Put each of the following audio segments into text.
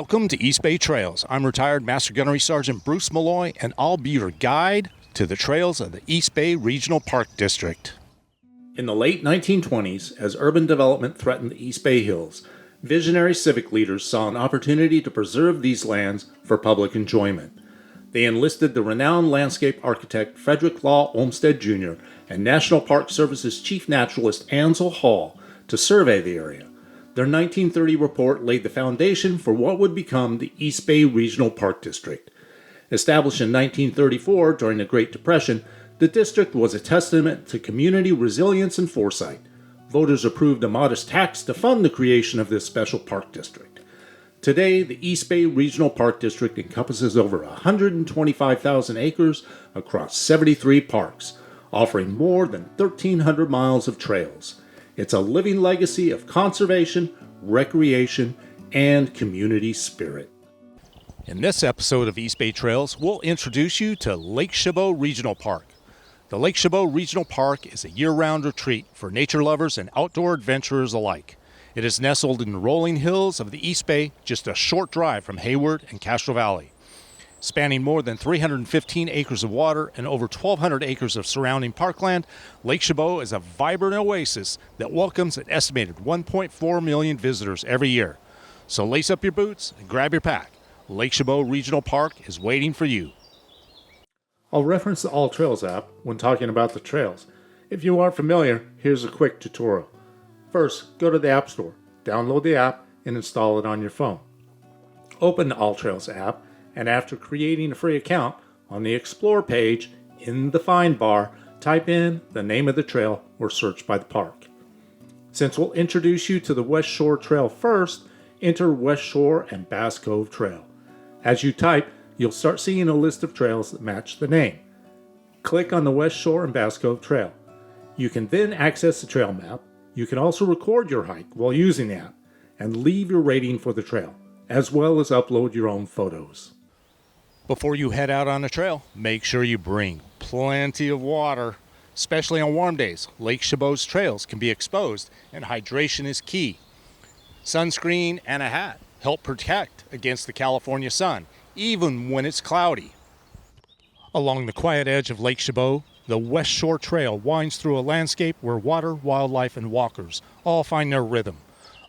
Welcome to East Bay Trails. I'm retired Master Gunnery Sergeant Bruce Malloy, and I'll be your guide to the trails of the East Bay Regional Park District. In the late 1920s, as urban development threatened the East Bay Hills, visionary civic leaders saw an opportunity to preserve these lands for public enjoyment. They enlisted the renowned landscape architect Frederick Law Olmsted Jr. and National Park Service's chief naturalist Ansel Hall to survey the area. Their 1930 report laid the foundation for what would become the East Bay Regional Park District. Established in 1934 during the Great Depression, the district was a testament to community resilience and foresight. Voters approved a modest tax to fund the creation of this special park district. Today, the East Bay Regional Park District encompasses over 125,000 acres across 73 parks, offering more than 1,300 miles of trails. It's a living legacy of conservation, recreation, and community spirit. In this episode of East Bay Trails, we'll introduce you to Lake Chabot Regional Park. The Lake Chabot Regional Park is a year-round retreat for nature lovers and outdoor adventurers alike. It is nestled in the rolling hills of the East Bay, just a short drive from Hayward and Castro Valley. Spanning more than 315 acres of water and over 1,200 acres of surrounding parkland, Lake Chabot is a vibrant oasis that welcomes an estimated 1.4 million visitors every year. So lace up your boots and grab your pack. Lake Chabot Regional Park is waiting for you. I'll reference the All Trails app when talking about the trails. If you aren't familiar, here's a quick tutorial. First, go to the App Store, download the app, and install it on your phone. Open the All Trails app, and after creating a free account, on the Explore page, in the Find bar, type in the name of the trail or search by the park. Since we'll introduce you to the West Shore Trail first, enter West Shore and Bass Cove Trail. As you type, you'll start seeing a list of trails that match the name. Click on the West Shore and Bass Cove Trail. You can then access the trail map. You can also record your hike while using the app and leave your rating for the trail, as well as upload your own photos. Before you head out on a trail, make sure you bring plenty of water. Especially on warm days, Lake Chabot's trails can be exposed, and hydration is key. Sunscreen and a hat help protect against the California sun, even when it's cloudy. Along the quiet edge of Lake Chabot, the West Shore Trail winds through a landscape where water, wildlife, and walkers all find their rhythm.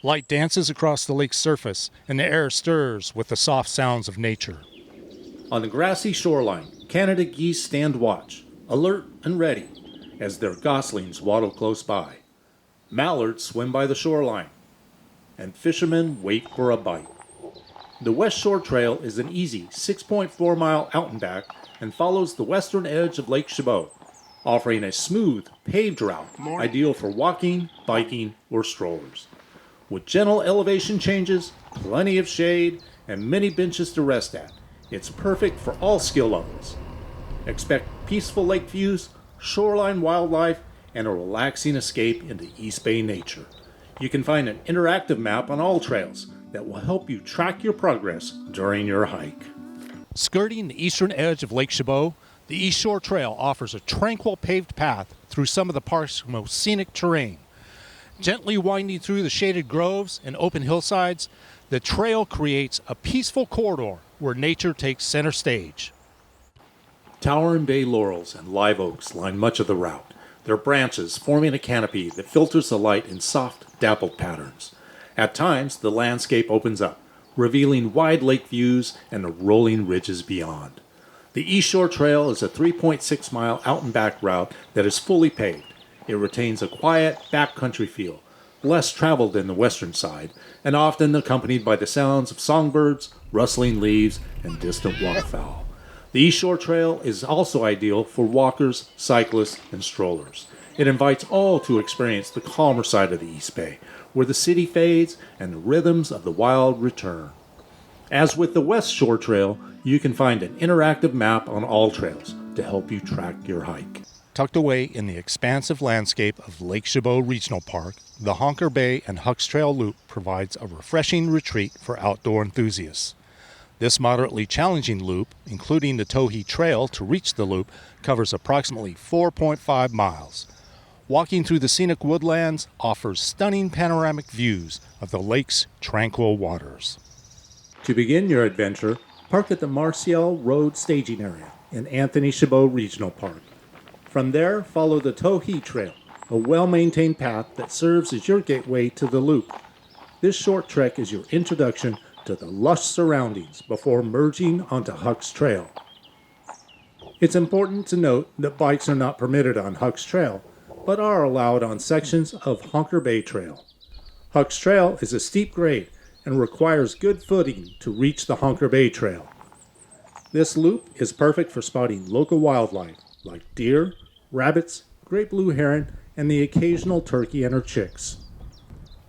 Light dances across the lake's surface, and the air stirs with the soft sounds of nature. On the grassy shoreline, Canada geese stand watch, alert and ready, as their goslings waddle close by. Mallards swim by the shoreline, and fishermen wait for a bite. The West Shore Trail is an easy 6.4-mile out and back and follows the western edge of Lake Chabot, offering a smooth, paved route ideal for walking, biking, or strollers. With gentle elevation changes, plenty of shade, and many benches to rest at, it's perfect for all skill levels. Expect peaceful lake views, shoreline wildlife, and a relaxing escape into East Bay nature. You can find an interactive map on all trails that will help you track your progress during your hike. Skirting the eastern edge of Lake Chabot, the East Shore Trail offers a tranquil paved path through some of the park's most scenic terrain. Gently winding through the shaded groves and open hillsides, the trail creates a peaceful corridor where nature takes center stage. Tower and bay laurels and live oaks line much of the route, their branches forming a canopy that filters the light in soft, dappled patterns. At times, the landscape opens up, revealing wide lake views and the rolling ridges beyond. The East Shore Trail is a 3.6-mile out-and-back route that is fully paved. It retains a quiet, backcountry feel, less traveled than the western side, and often accompanied by the sounds of songbirds, rustling leaves, and distant waterfowl. The East Shore Trail is also ideal for walkers, cyclists, and strollers. It invites all to experience the calmer side of the East Bay, where the city fades and the rhythms of the wild return. As with the West Shore Trail, you can find an interactive map on all trails to help you track your hike. Tucked away in the expansive landscape of Lake Chabot Regional Park, the Honker Bay and Hucks Trail Loop provides a refreshing retreat for outdoor enthusiasts. This moderately challenging loop, including the Towhee Trail to reach the loop, covers approximately 4.5 miles. Walking through the scenic woodlands offers stunning panoramic views of the lake's tranquil waters. To begin your adventure, park at the Marcial Road staging area in Anthony Chabot Regional Park. From there, follow the Tohi Trail, a well-maintained path that serves as your gateway to the loop. This short trek is your introduction to the lush surroundings before merging onto Huck's Trail. It's important to note that bikes are not permitted on Huck's Trail, but are allowed on sections of Honker Bay Trail. Huck's Trail is a steep grade and requires good footing to reach the Honker Bay Trail. This loop is perfect for spotting local wildlife like deer, rabbits, great blue heron, and the occasional turkey and her chicks.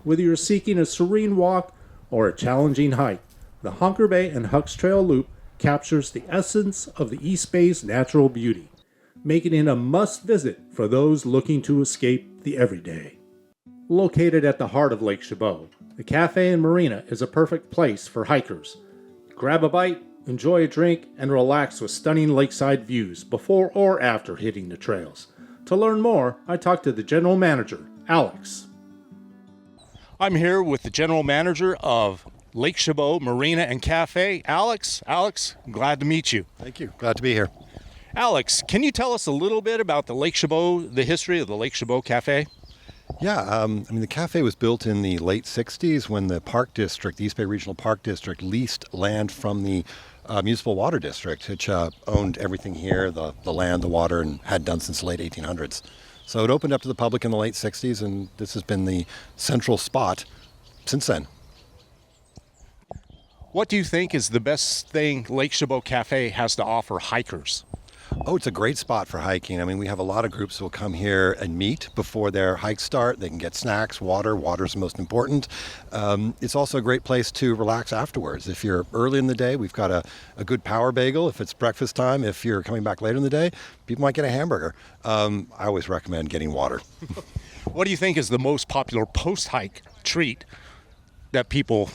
Whether you're seeking a serene walk or a challenging hike, the Honker Bay and Huck's Trail Loop captures the essence of the East Bay's natural beauty, making it a must-visit for those looking to escape the everyday. Located at the heart of Lake Chabot, the cafe and marina is a perfect place for hikers. Grab a bite, enjoy a drink, and relax with stunning lakeside views before or after hitting the trails. To learn more, I talked to the general manager, Alex. I'm here with the general manager of Lake Chabot Marina and Cafe, Alex. Alex, glad to meet you. Thank you. Glad to be here. Alex, can you tell us a little bit about the Lake Chabot, the history of the Lake Chabot Cafe? Yeah, the cafe was built in the late 60s when the Park District, the East Bay Regional Park District, leased land from the Municipal Water District, which owned everything here, the land, the water, and had done since the late 1800s. So it opened up to the public in the late 60s, and this has been the central spot since then. What do you think is the best thing Lake Chabot Cafe has to offer hikers? Oh, it's a great spot for hiking. I mean, we have a lot of groups who will come here and meet before their hikes start. They can get snacks, water. Water's the most important. It's also a great place to relax afterwards. If you're early in the day, we've got a good power bagel. If it's breakfast time, if you're coming back later in the day, people might get a hamburger. I always recommend getting water. What do you think is the most popular post-hike treat that people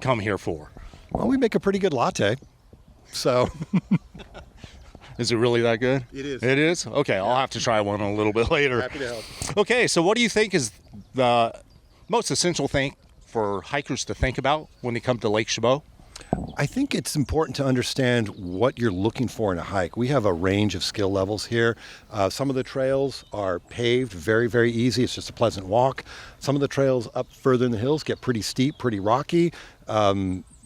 come here for? Well, we make a pretty good latte. So... Is it really that good? It is. It is? Okay, yeah. I'll have to try one a little bit later. Happy to help. Okay, so what do you think is the most essential thing for hikers to think about when they come to Lake Chabot? I think it's important to understand what you're looking for in a hike. We have a range of skill levels here. Some of the trails are paved, very, very easy. It's just a pleasant walk. Some of the trails up further in the hills get pretty steep, pretty rocky.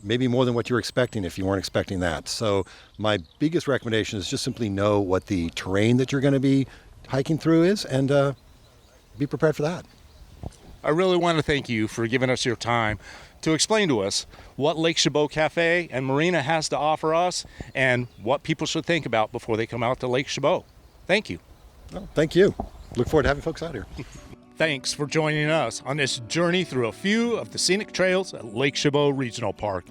Maybe more than what you were expecting if you weren't expecting that. So my biggest recommendation is just simply know what the terrain that you're going to be hiking through is and be prepared for that. I really want to thank you for giving us your time to explain to us what Lake Chabot Cafe and Marina has to offer us and what people should think about before they come out to Lake Chabot. Thank you. Well, thank you. Look forward to having folks out here. Thanks for joining us on this journey through a few of the scenic trails at Lake Chabot Regional Park.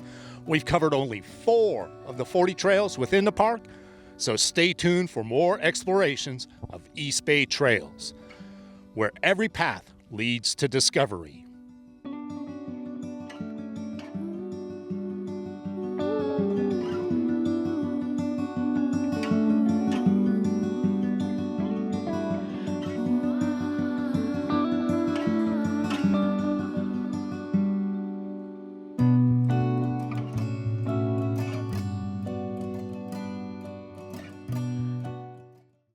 We've covered only 4 of the 40 trails within the park, so stay tuned for more explorations of East Bay trails, where every path leads to discovery.